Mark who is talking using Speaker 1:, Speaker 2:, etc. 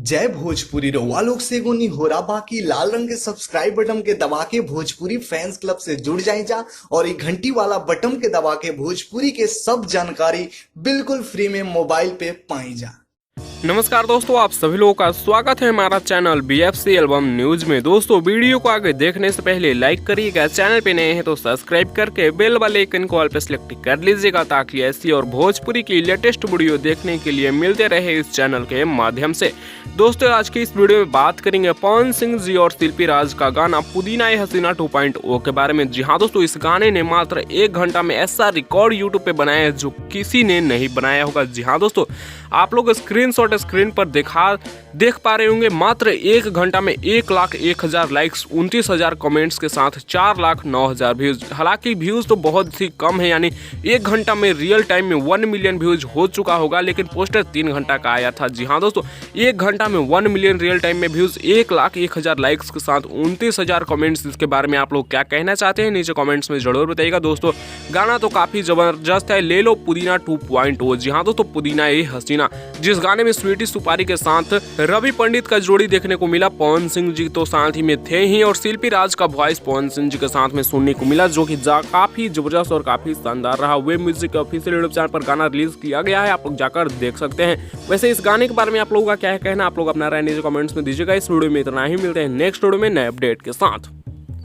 Speaker 1: जय भोजपुरी रउआ लोग से एगो निहोरा बाकी लाल रंग के सब्सक्राइब बटन के दबा के भोजपुरी फैंस क्लब से जुड़ जाए जा और ये घंटी वाला बटन के दबा के भोजपुरी के सब जानकारी बिल्कुल फ्री में मोबाइल पे पाई जा।
Speaker 2: नमस्कार दोस्तों, आप सभी लोगों का स्वागत है हमारा चैनल BFC एल्बम न्यूज में। दोस्तों, वीडियो को आगे देखने से पहले लाइक करिएगा, चैनल पे नए हैं तो सब्सक्राइब करके बेल वाले आइकन को ऑल पे सिलेक्ट कर लीजिएगा ताकि ऐसी और भोजपुरी की लेटेस्ट वीडियो देखने के लिए मिलते रहे इस चैनल के माध्यम से। दोस्तों, आज की इस वीडियो में बात करेंगे पवन सिंह जी और शिल्पी राज का गाना पुदीना ए हसीना 2.0 के बारे में। जी हाँ दोस्तों, इस गाने ने मात्र 1 घंटा में ऐसा रिकॉर्ड यूट्यूब पे बनाया है जो किसी ने नहीं बनाया होगा। जी हाँ दोस्तों, आप लोग स्क्रीन पर देख पा रहे होंगे। मात्र 1 घंटा में 1,01,000 लाइक्स, 29,000 कमेंट्स के साथ 4,09,000 व्यूज। हालांकि व्यूज तो बहुत ही कम है, यानी 1 घंटा में रियल टाइम में 1 मिलियन व्यूज हो चुका होगा, लेकिन पोस्टर 3 घंटा का आया था। जी हाँ दोस्तों, 1 घंटा में 1 मिलियन रियल टाइम में व्यूज, 1,01,000 लाइक्स के साथ 29,000 कमेंट्स। इसके बारे में आप लोग क्या कहना चाहते हैं नीचे कमेंट्स में जरूर बताइएगा। दोस्तों, गाना तो काफी जबरदस्त है, ले लो पुदीना 2.0। जी हाँ दोस्तों, पुदीना ए हसीना, जिस गाने में स्वीटी सुपारी के साथ रवि पंडित का जोड़ी देखने को मिला। पवन सिंह जी तो साथ ही में थे ही और शिल्पी राज का वॉइस पवन सिंह जी के साथ में सुनने को मिला, जो कि काफी जबरदस्त और काफी शानदार रहा। वे म्यूजिक के ऑफिशियल यूट्यूब चैनल पर गाना रिलीज किया गया है, आप लोग जाकर देख सकते हैं। वैसे इस गाने के बारे में आप लोगों का क्या है कहना, आप लोग अपना राय नीचे कमेंट्स में दीजिएगा। इस वीडियो में इतना ही, मिलते हैं नेक्स्ट वीडियो में नए अपडेट के साथ।